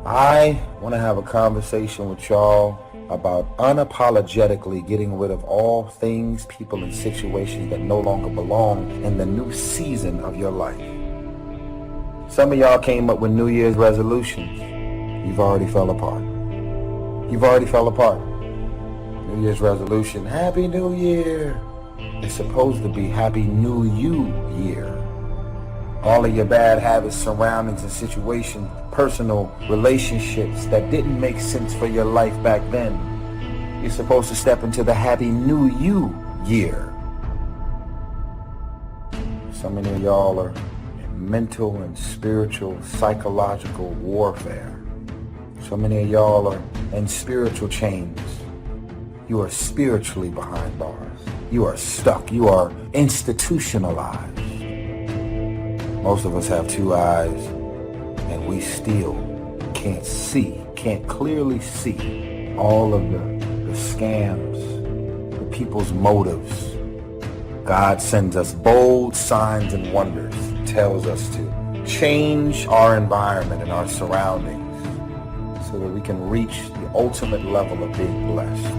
I want to have a conversation with y'all about unapologetically getting rid of all things, people, and situations that no longer belong in the new season of your life. Some of y'all came up with New Year's resolutions. You've already fell apart. You've already fell apart. New Year's resolution, Happy New Year. It's supposed to be Happy New You Year. All of your bad habits, surroundings, and situations, personal relationships that didn't make sense for your life back then, you're supposed to step into the Happy New You Year. So many of y'all are in mental and spiritual, psychological warfare. So many of y'all are in spiritual chains. You are spiritually behind bars. You are stuck. You are institutionalized. Most of us have two eyes, and we still can't see, can't clearly see all of the scams, the people's motives. God sends us bold signs and wonders, tells us to change our environment and our surroundings so that we can reach the ultimate level of being blessed.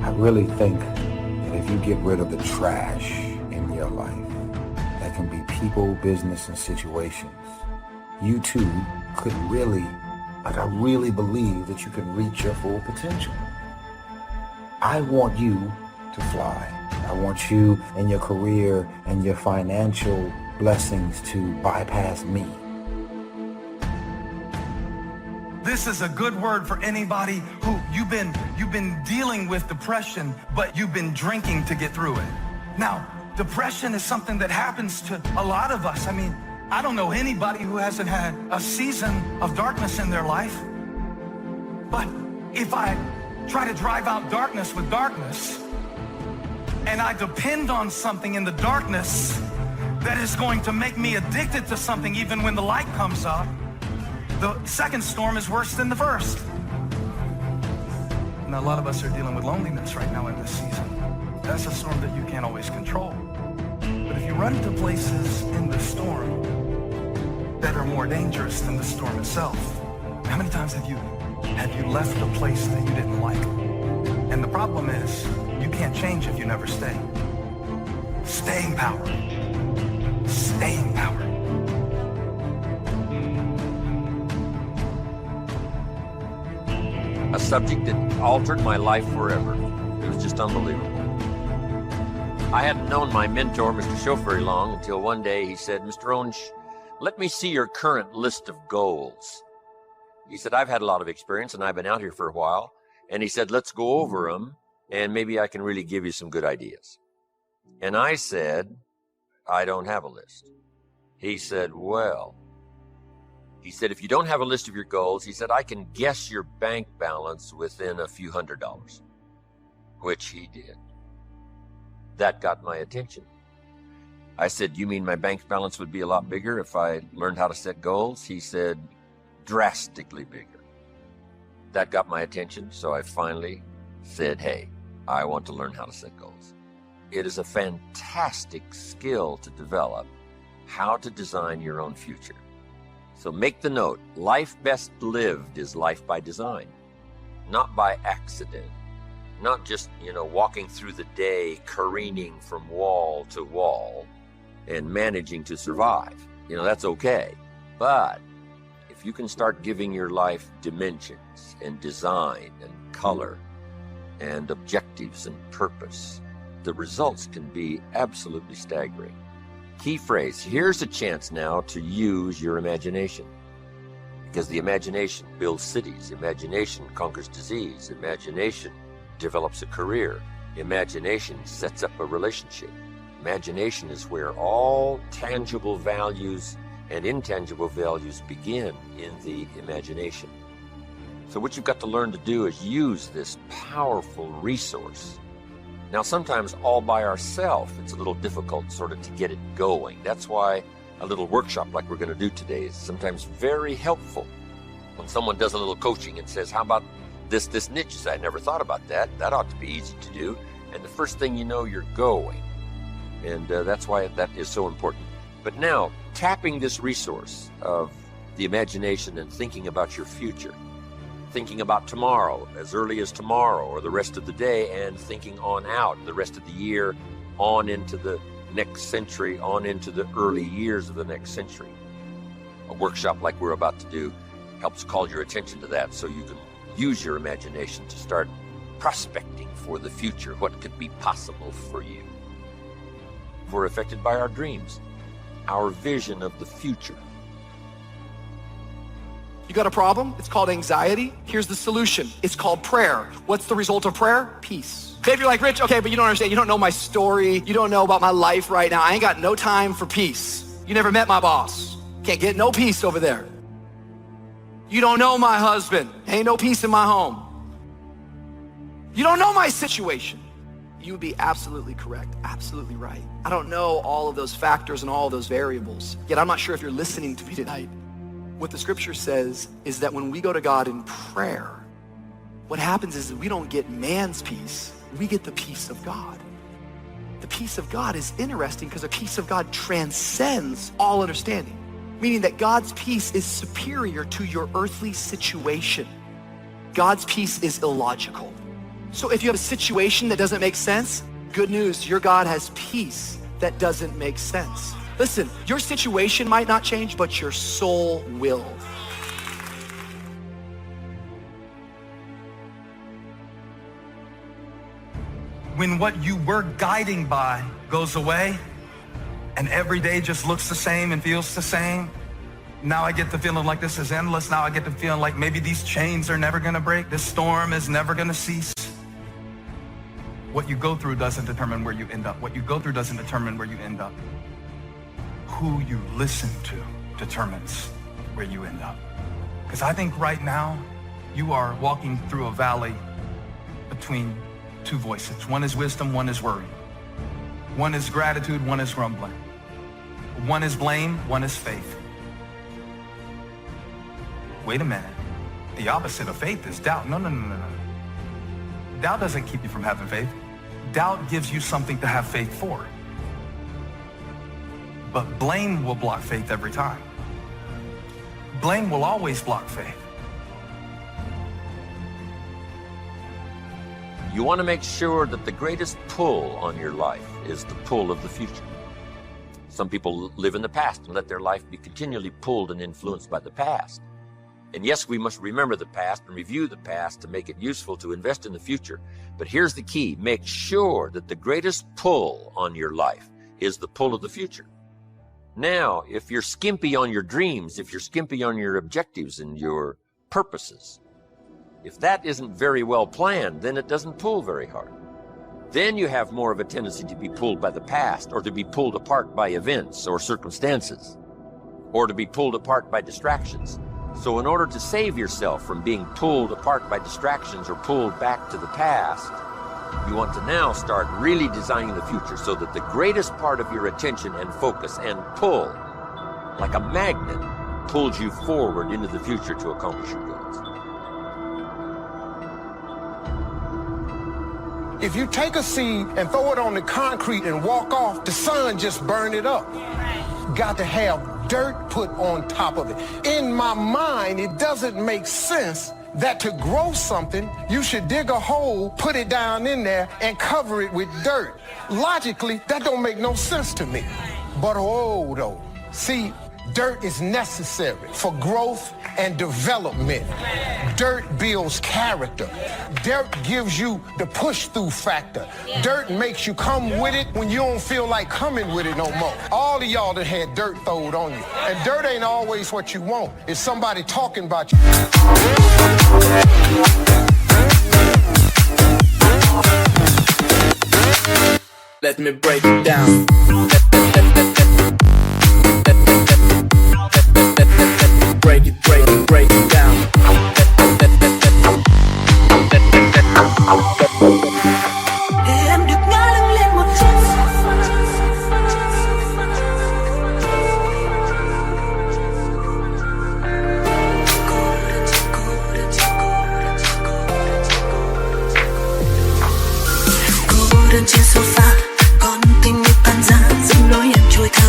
I really think that if you get rid of the trash in your life, that can be people, business, and situations, you too could really, I really believe that you can reach your full potential. I want you to fly. I want you and your career and your financial blessings to bypass me. This is a good word for anybody who you've been dealing with depression, but you've been drinking to get through it. Now, depression is something that happens to a lot of us. I mean, I don't know anybody who hasn't had a season of darkness in their life. But if I try to drive out darkness with darkness, and I depend on something in the darkness that is going to make me addicted to something even when the light comes up, the second storm is worse than the first. Now, a lot of us are dealing with loneliness right now in this season. That's a storm that you can't always control. But if you run to places in the storm that are more dangerous than the storm itself, how many times have you left a place that you didn't like? And the problem is, you can't change if you never stay. Staying power. Staying power. A subject that altered my life forever. It was just unbelievable. I hadn't known my mentor, Mr. Show, very long until one day he said, Mr. Onge, let me see your current list of goals. He said, I've had a lot of experience and I've been out here for a while. And he said, let's go over them and maybe I can really give you some good ideas. And I said, I don't have a list. He said, well, if you don't have a list of your goals, he said, I can guess your bank balance within a few $100s, which he did. That got my attention. I said, you mean my bank balance would be a lot bigger if I learned how to set goals? He said, drastically bigger. That got my attention, so I finally said, hey, I want to learn how to set goals. It is a fantastic skill to develop, how to design your own future. So make the note, life best lived is life by design, not by accident, not just, walking through the day, careening from wall to wall and managing to survive. That's okay. But if you can start giving your life dimensions and design and color and objectives and purpose, the results can be absolutely staggering. Key phrase, here's a chance now to use your imagination. Because the imagination builds cities, imagination conquers disease, imagination develops a career, imagination sets up a relationship. Imagination is where all tangible values and intangible values begin in the imagination. So what you've got to learn to do is use this powerful resource. Now, sometimes all by ourselves, it's a little difficult sort of to get it going. That's why a little workshop like we're going to do today is sometimes very helpful. When someone does a little coaching and says, how about this niche? You say, I never thought about that. That ought to be easy to do. And the first thing you know, you're going. And that's why that is so important. But now, tapping this resource of the imagination and thinking about your future, thinking about tomorrow, as early as tomorrow or the rest of the day, and thinking on out the rest of the year, on into the next century, on into the early years of the next century. A workshop like we're about to do helps call your attention to that, so you can use your imagination to start prospecting for the future, what could be possible for you. We're affected by our dreams, our vision of the future. You got a problem? It's called anxiety. Here's the solution. It's called prayer. What's the result of prayer? Peace. Maybe you're like, Rich, okay, but you don't understand. You don't know my story. You don't know about my life right now. I ain't got no time for peace. You never met my boss. Can't get no peace over there. You don't know my husband. Ain't no peace in my home. You don't know my situation. You would be absolutely correct, absolutely right. I don't know all of those factors and all of those variables, yet I'm not sure if you're listening to me tonight. What the scripture says is that when we go to God in prayer, what happens is that we don't get man's peace, we get the peace of God. The peace of God is interesting because the peace of God transcends all understanding, meaning that God's peace is superior to your earthly situation. God's peace is illogical. So if you have a situation that doesn't make sense, good news, your God has peace that doesn't make sense. Listen, your situation might not change, but your soul will. When what you were guiding by goes away and every day just looks the same and feels the same, now I get the feeling like this is endless. Now I get the feeling like maybe these chains are never gonna break. This storm is never gonna cease. What you go through doesn't determine where you end up. What you go through doesn't determine where you end up. Who you listen to determines where you end up. Because I think right now you are walking through a valley between two voices. One is wisdom, one is worry. One is gratitude, one is grumbling. One is blame, one is faith. Wait a minute. The opposite of faith is doubt. No. Doubt doesn't keep you from having faith. Doubt gives you something to have faith for. But blame will block faith every time. Blame will always block faith. You want to make sure that the greatest pull on your life is the pull of the future. Some people live in the past and let their life be continually pulled and influenced by the past. And yes, we must remember the past and review the past to make it useful to invest in the future. But here's the key. Make sure that the greatest pull on your life is the pull of the future. Now, if you're skimpy on your dreams, if you're skimpy on your objectives and your purposes, if that isn't very well planned, then it doesn't pull very hard. Then you have more of a tendency to be pulled by the past, or to be pulled apart by events or circumstances, or to be pulled apart by distractions. So in order to save yourself from being pulled apart by distractions or pulled back to the past, you want to now start really designing the future so that the greatest part of your attention and focus and pull, like a magnet, pulls you forward into the future to accomplish your goals. If you take a seed and throw it on the concrete and walk off, the sun just burn it up. Got to have dirt put on top of it. In my mind, it doesn't make sense that to grow something, you should dig a hole, put it down in there, and cover it with dirt. Logically, that don't make no sense to me. But oh, though, see, dirt is necessary for growth and development. Dirt builds character. Dirt gives you the push-through factor. Dirt makes you come with it when you don't feel like coming with it no more. All of y'all that had dirt throwed on you. And dirt ain't always what you want. It's somebody talking about you. Let me break it down. Break it down. Em được ngã lưng lên một chiếc cô đơn trên sofa, con tim như tan ra, dừng lối em trôi theo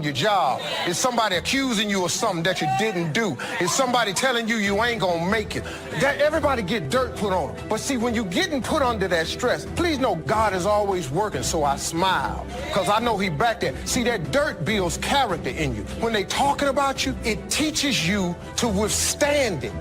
your job? Is somebody accusing you of something that you didn't do? Is somebody telling you you ain't gonna make it? That everybody get dirt put on them. But see, when you're getting put under that stress, please know God is always working, so I smile. Because I know he back there. See, that dirt builds character in you. When they talking about you, it teaches you to withstand it.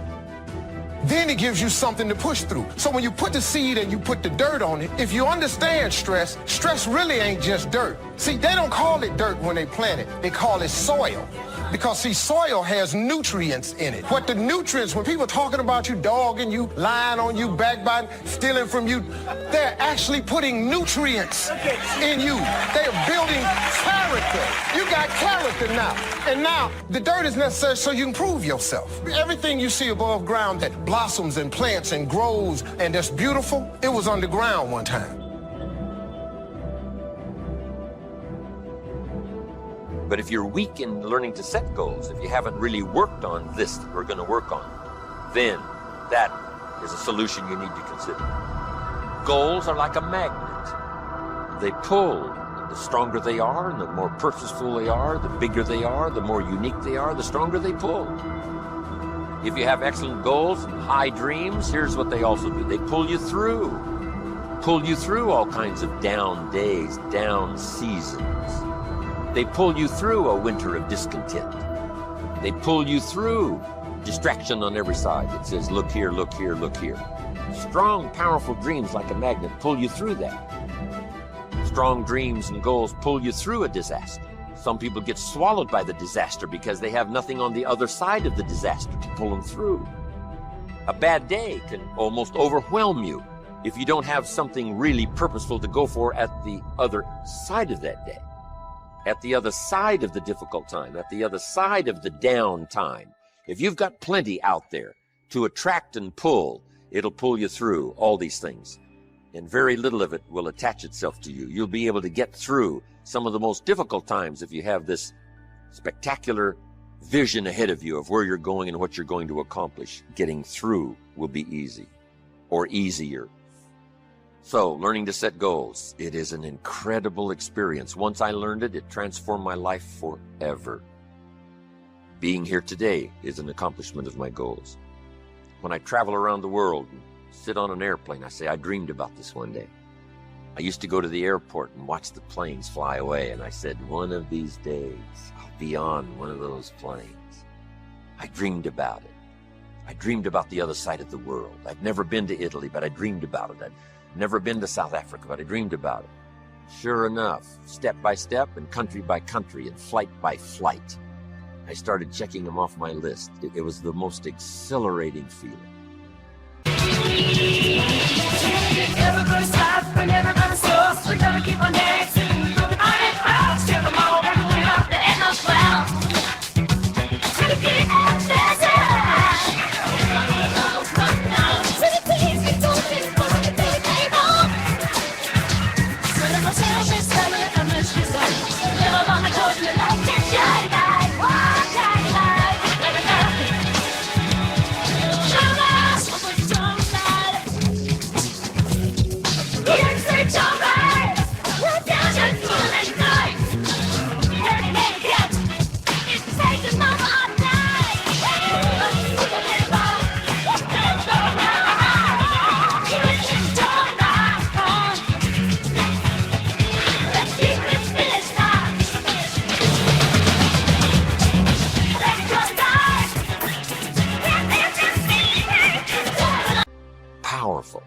Then it gives you something to push through. So when you put the seed and you put the dirt on it, if you understand stress, stress really ain't just dirt. See, they don't call it dirt when they plant it. They call it soil. Because, see, soil has nutrients in it. What the nutrients, when people talking about you, dogging you, lying on you, backbiting, stealing from you, they're actually putting nutrients in you. They're building character. You got character now. And now, the dirt is necessary so you can prove yourself. Everything you see above ground that blossoms and plants and grows and that's beautiful, it was underground one time. But if you're weak in learning to set goals, if you haven't really worked on this that we're going to work on, then that is a solution you need to consider. Goals are like a magnet. They pull. The stronger they are, and the more purposeful they are, the bigger they are, the more unique they are, the stronger they pull. If you have excellent goals and high dreams, here's what they also do. They pull you through all kinds of down days, down seasons. They pull you through a winter of discontent. They pull you through distraction on every side. It says, look here, look here, look here. Strong, powerful dreams like a magnet pull you through that. Strong dreams and goals pull you through a disaster. Some people get swallowed by the disaster because they have nothing on the other side of the disaster to pull them through. A bad day can almost overwhelm you if you don't have something really purposeful to go for at the other side of that day. At the other side of the difficult time, at the other side of the down time. If you've got plenty out there to attract and pull, it'll pull you through all these things. And very little of it will attach itself to you. You'll be able to get through some of the most difficult times if you have this spectacular vision ahead of you of where you're going and what you're going to accomplish. Getting through will be easy or easier. So, learning to set goals, it is an incredible experience. Once I learned it, it transformed my life forever. Being here today is an accomplishment of my goals. When I travel around the world and sit on an airplane, I say, I dreamed about this one day. I used to go to the airport and watch the planes fly away, and I said, one of these days, I'll be on one of those planes. I dreamed about it. I dreamed about the other side of the world. I'd never been to Italy, but I dreamed about it. I'd never been to South Africa, but I dreamed about it. Sure enough, step by step and country by country and flight by flight, I started checking them off my list. It was the most exhilarating feeling. Never gonna stop, we're never gonna stop. We're gonna keep on dancing. Moving on and proud. Skip them all, everyone up the end of cloud. To the beat of the sound. To the beat, we don't feel for the big table. So the most selfish summer, I'm a shizzer. Never on the coast, we like to shine light. Walk, shine light. Never know. Show us what we're strong side. Here's the joker. We're down to full and night. Every man get. It's taking mama all night. Look at it all. Let's go now. Here's the joker. Let's keep it finished now. Let's go die. Powerful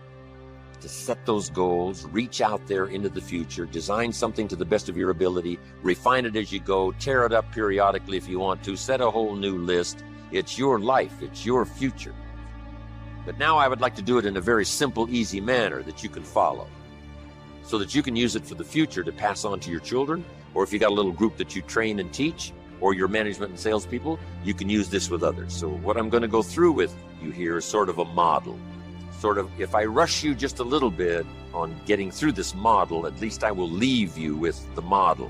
to set those goals, reach out there into the future, design something to the best of your ability, refine it as you go, tear it up periodically if you want to, set a whole new list. It's your life, it's your future. But now I would like to do it in a very simple, easy manner that you can follow, so that you can use it for the future to pass on to your children, or if you got a little group that you train and teach, or your management and salespeople, you can use this with others. So what I'm going to go through with you here is sort of a model. Sort of, if I rush you just a little bit on getting through this model, at least I will leave you with the model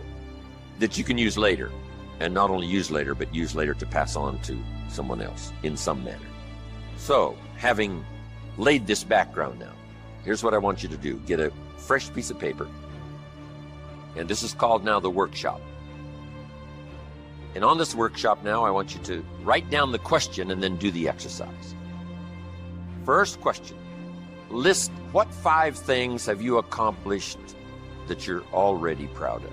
that you can use later. And not only use later, but use later to pass on to someone else in some manner. So, having laid this background now, here's what I want you to do. Get a fresh piece of paper. And this is called now the workshop. And on this workshop now, I want you to write down the question and then do the exercise. First question, list what 5 things have you accomplished that you're already proud of?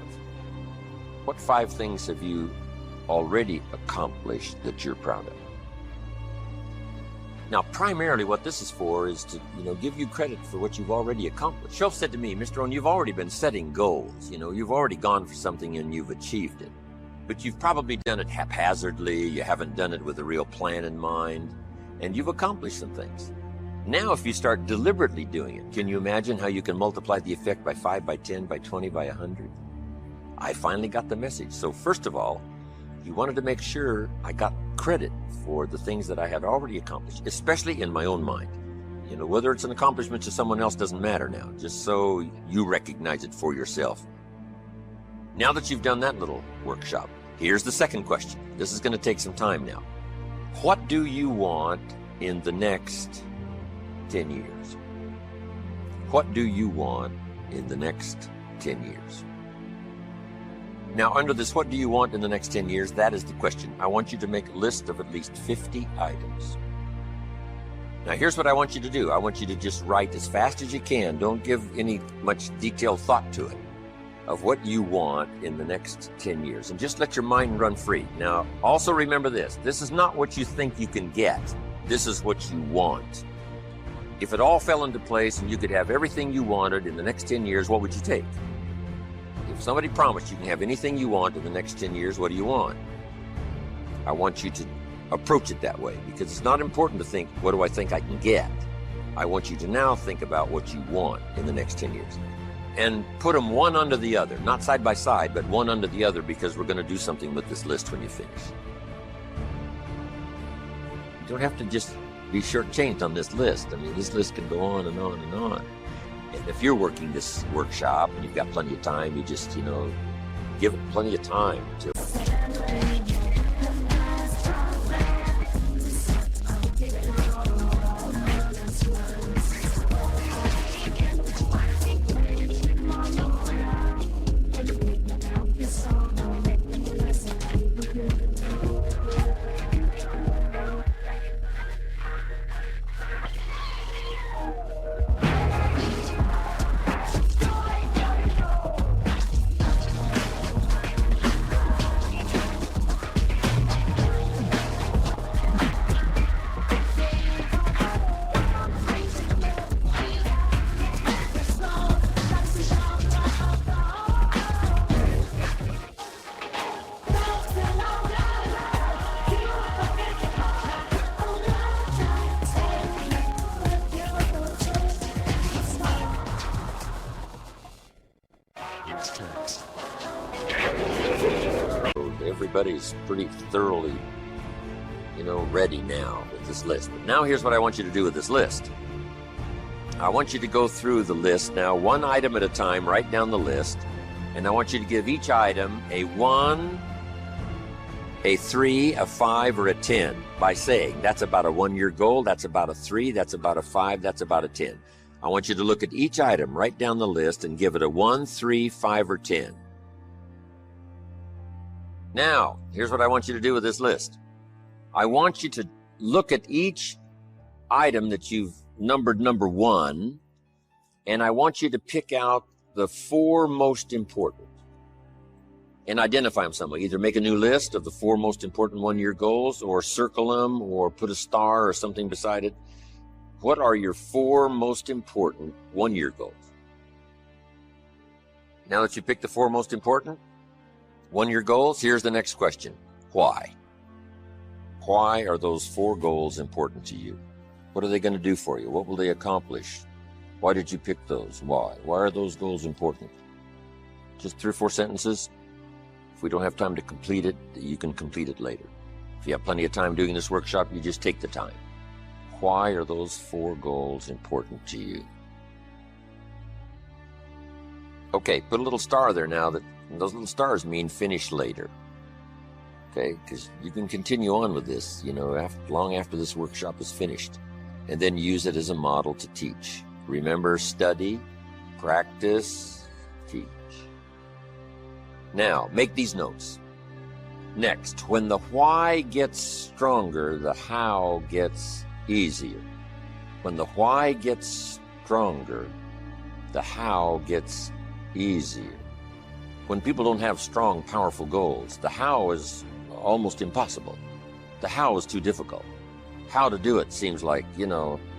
What 5 things have you already accomplished that you're proud of? Now, primarily what this is for is to, give you credit for what you've already accomplished. Shoaff said to me, Mr. Owen, you've already been setting goals. You've already gone for something and you've achieved it. But you've probably done it haphazardly. You haven't done it with a real plan in mind. And you've accomplished some things. Now, if you start deliberately doing it, can you imagine how you can multiply the effect by 5, by 10, by 20, by 100? I finally got the message. So first of all, he wanted to make sure I got credit for the things that I had already accomplished, especially in my own mind. Whether it's an accomplishment to someone else doesn't matter now, just so you recognize it for yourself. Now that you've done that little workshop, here's the second question. This is going to take some time now. What do you want in the next 10 years? What do you want in the next 10 years? Now, under this, what do you want in the next 10 years? That is the question. I want you to make a list of at least 50 items. Now, here's what I want you to do. I want you to just write as fast as you can. Don't give any much detailed thought to it, of what you want in the next 10 years. And just let your mind run free. Now, also remember this. This is not what you think you can get. This is what you want. If it all fell into place and you could have everything you wanted in the next 10 years, what would you take? If somebody promised you can have anything you want in the next 10 years, what do you want? I want you to approach it that way, because it's not important to think, what do I think I can get? I want you to now think about what you want in the next 10 years. And put them one under the other, not side by side, but one under the other, because we're going to do something with this list when you finish. You don't have to just be shortchanged on this list. I mean, this list can go on and on and on. And if you're working this workshop and you've got plenty of time, you just, give it plenty of time to. Everybody's pretty thoroughly, ready now with this list. But now here's what I want you to do with this list. I want you to go through the list now, one item at a time, write down the list, and I want you to give each item a 1, a 3, a 5, or a 10 by saying, that's about a 1-year goal, that's about a 3, that's about a 5, that's about a 10. I want you to look at each item, write down the list, and give it a 1, 3, 5, or 10. Now, here's what I want you to do with this list. I want you to look at each item that you've numbered number 1, and I want you to pick out the 4 most important and identify them somewhere. Either make a new list of the 4 most important 1-year goals, or circle them, or put a star or something beside it. What are your 4 most important 1-year goals? Now that you picked the 4 most important 1-year goals, here's the next question. Why? Why are those 4 goals important to you? What are they going to do for you? What will they accomplish? Why did you pick those? Why? Why are those goals important? Just 3 or 4 sentences. If we don't have time to complete it, you can complete it later. If you have plenty of time doing this workshop, you just take the time. Why are those 4 goals important to you? Okay, put a little star there now. Those little stars mean finish later. Okay, because you can continue on with this, long after this workshop is finished, and then use it as a model to teach. Remember, study, practice, teach. Now, make these notes. Next, when the why gets stronger, the how gets easier. When the why gets stronger, the how gets easier. When people don't have strong, powerful goals, the how is almost impossible. The how is too difficult. How to do it seems like,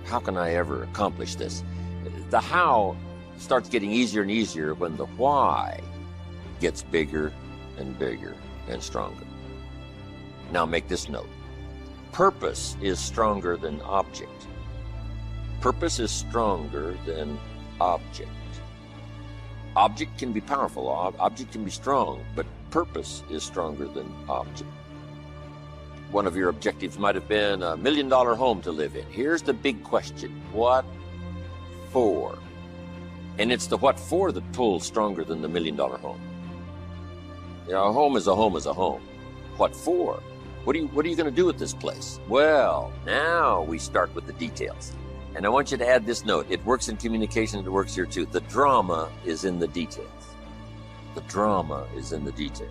how can I ever accomplish this? The how starts getting easier and easier when the why gets bigger and bigger and stronger. Now make this note. Purpose is stronger than object. Purpose is stronger than object. Object can be powerful, object can be strong, but purpose is stronger than object. One of your objectives might have been $1 million home to live in. Here's the big question. What for? And it's the what for that pulls stronger than the $1 million home. A home is a home is a home. What for? What are you going to do with this place? Well, now we start with the details. And I want you to add this note. It works in communication, it works here too. The drama is in the details. The drama is in the details.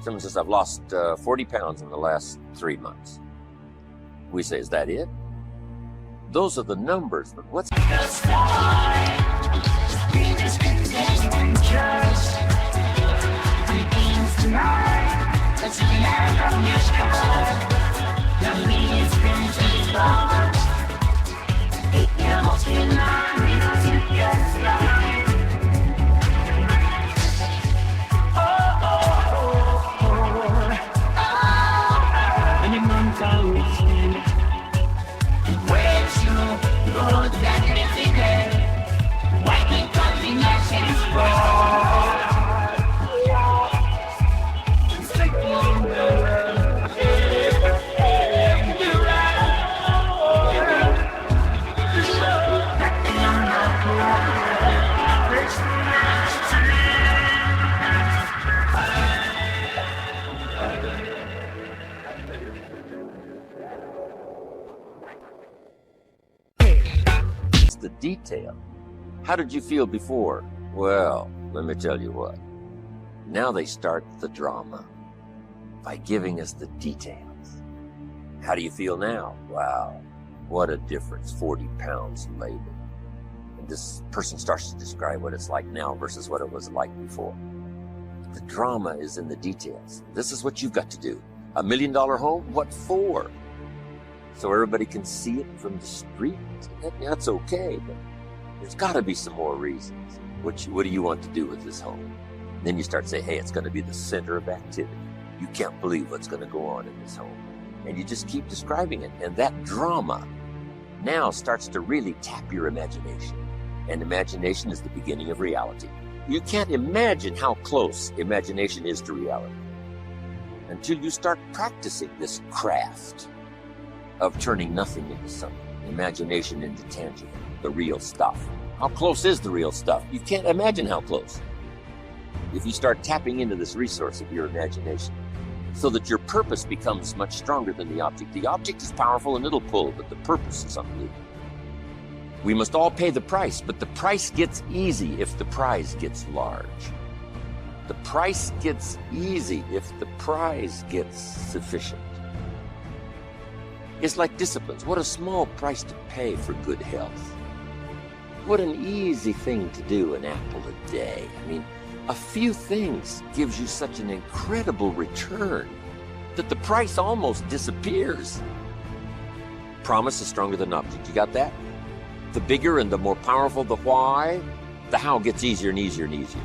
Someone says, I've lost 40 pounds in the last 3 months. We say, is that it? Those are the numbers, but what's... the detail. How did you feel before? Well, let me tell you what. Now they start the drama by giving us the details. How do you feel now? Wow, what a difference, 40 pounds later. And this person starts to describe what it's like now versus what it was like before. The drama is in the details. This is what you've got to do. $1 million home? What for? So everybody can see it from the street? That's okay, but there's got to be some more reasons. What do you want to do with this home? And then you start saying, hey, it's going to be the center of activity. You can't believe what's going to go on in this home. And you just keep describing it. And that drama now starts to really tap your imagination. And imagination is the beginning of reality. You can't imagine how close imagination is to reality until you start practicing this craft of turning nothing into something, imagination into tangible, the real stuff. How close is the real stuff? You can't imagine how close. If you start tapping into this resource of your imagination, so that your purpose becomes much stronger than the object. The object is powerful and it'll pull, but the purpose is unbelievable. We must all pay the price, but the price gets easy if the prize gets large. The price gets easy if the prize gets sufficient. It's like disciplines. What a small price to pay for good health. What an easy thing to do, an apple a day. I mean, a few things gives you such an incredible return that the price almost disappears. Promise is stronger than object. You got that? The bigger and the more powerful the why, the how gets easier and easier and easier.